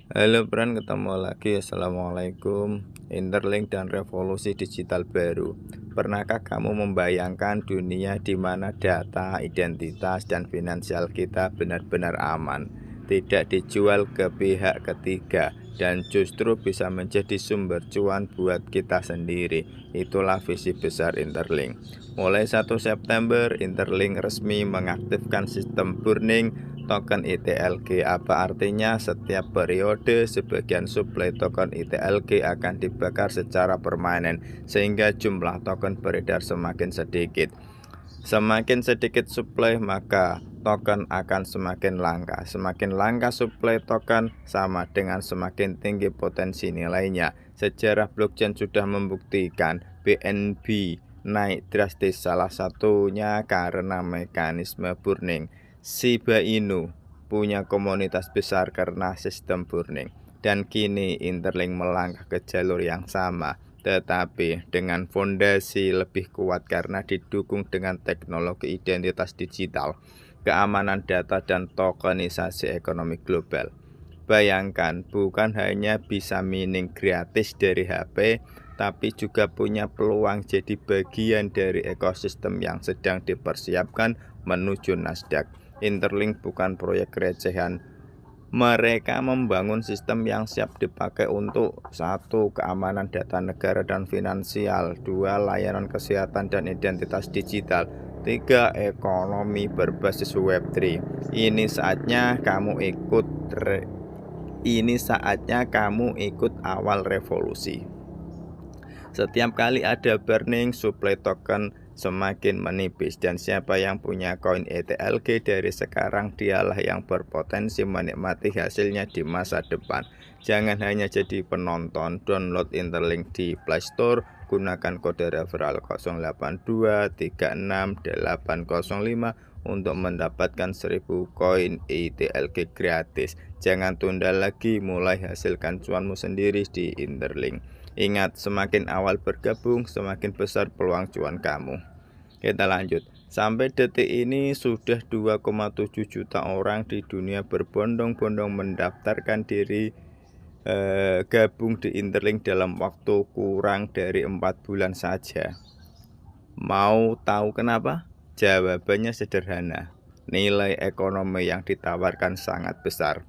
Halo Bran, ketemu lagi. Assalamualaikum. Interlink dan revolusi digital baru. Pernahkah kamu membayangkan dunia di mana data, identitas, dan finansial kita benar-benar aman, tidak dijual ke pihak ketiga, dan justru bisa menjadi sumber cuan buat kita sendiri? Itulah visi besar Interlink. Mulai 1 September, Interlink resmi mengaktifkan sistem burning token ITLG. Apa artinya? Setiap periode sebagian suplai token ITLG akan dibakar secara permanen sehingga jumlah token beredar semakin sedikit. Semakin sedikit suplai maka token akan semakin langka. Semakin langka suplai token sama dengan semakin tinggi potensi nilainya. Sejarah blockchain sudah membuktikan BNB naik drastis, salah satunya karena mekanisme burning. Shiba Inu punya komunitas besar karena sistem burning. Dan kini Interlink melangkah ke jalur yang sama, tetapi dengan fondasi lebih kuat karena didukung dengan teknologi identitas digital, keamanan data, dan tokenisasi ekonomi global. Bayangkan, bukan hanya bisa mining gratis dari HP, tapi juga punya peluang jadi bagian dari ekosistem yang sedang dipersiapkan menuju Nasdaq. Interlink bukan proyek recehan. Mereka membangun sistem yang siap dipakai untuk: 1. Keamanan data negara dan finansial, 2. Layanan kesehatan dan identitas digital, 3. Ekonomi berbasis Web3. Ini saatnya kamu ikut awal revolusi. Setiap kali ada burning, suplai token semakin menipis, dan siapa yang punya koin ETLG dari sekarang, dialah yang berpotensi menikmati hasilnya di masa depan. Jangan hanya jadi penonton. Download Interlink di Play Store, gunakan kode referral 08236805 untuk mendapatkan 1000 koin ETLG gratis. Jangan tunda lagi, mulai hasilkan cuanmu sendiri di Interlink. Ingat, semakin awal bergabung, semakin besar peluang cuan kamu. Kita lanjut. Sampai detik ini sudah 2,7 juta orang di dunia berbondong-bondong mendaftarkan diri gabung di Interlink dalam waktu kurang dari 4 bulan saja. Mau tahu kenapa? Jawabannya sederhana. Nilai ekonomi yang ditawarkan sangat besar.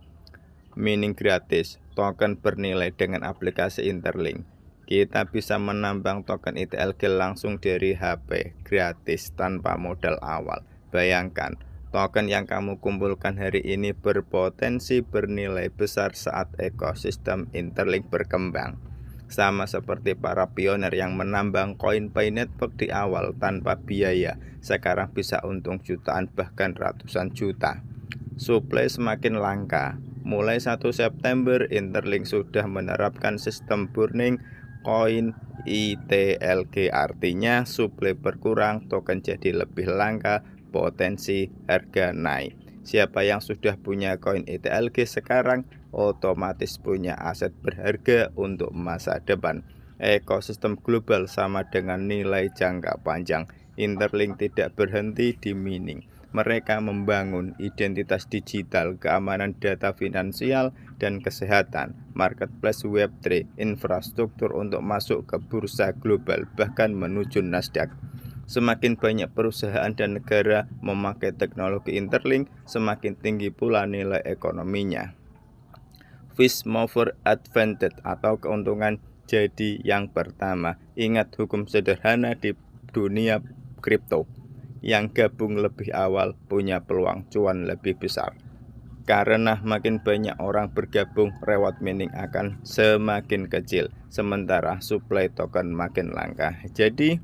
Mining gratis, token bernilai dengan aplikasi Interlink. Kita bisa menambang token ITLG langsung dari HP, gratis, tanpa modal awal. Bayangkan, token yang kamu kumpulkan hari ini berpotensi bernilai besar saat ekosistem Interlink berkembang. Sama seperti para pioner yang menambang koin Pi Network di awal tanpa biaya, sekarang bisa untung jutaan bahkan ratusan juta. Suplai semakin langka. Mulai 1 September, Interlink sudah menerapkan sistem burning koin ITLG. Artinya suplai berkurang, token jadi lebih langka, potensi harga naik. Siapa yang sudah punya koin ITLG sekarang otomatis punya aset berharga untuk masa depan. Ekosistem global sama dengan nilai jangka panjang. Interlink tidak berhenti di mining. Mereka membangun identitas digital, keamanan data finansial, dan kesehatan, marketplace Web3, infrastruktur untuk masuk ke bursa global, bahkan menuju Nasdaq. Semakin banyak perusahaan dan negara memakai teknologi Interlink, semakin tinggi pula nilai ekonominya. First mover advantage atau keuntungan jadi yang pertama. Ingat hukum sederhana di dunia kripto. Yang gabung lebih awal punya peluang cuan lebih besar. Karena makin banyak orang bergabung, reward mining akan semakin kecil, sementara suplai token makin langka. Jadi,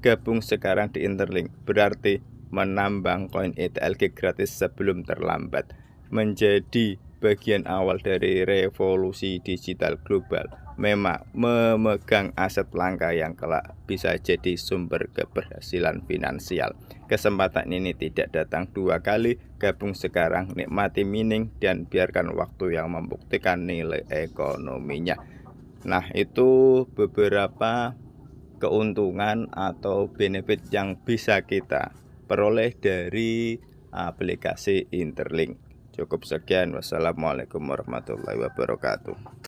gabung sekarang di Interlink berarti menambang koin ETLG gratis sebelum terlambat. Menjadi bagian awal dari revolusi digital global. Memang memegang aset langka yang kelak bisa jadi sumber keberhasilan finansial. Kesempatan ini tidak datang dua kali. Gabung sekarang, nikmati mining, dan biarkan waktu yang membuktikan nilai ekonominya. Nah, itu beberapa keuntungan atau benefit yang bisa kita peroleh dari aplikasi Interlink. Cukup sekian, wassalamualaikum warahmatullahi wabarakatuh.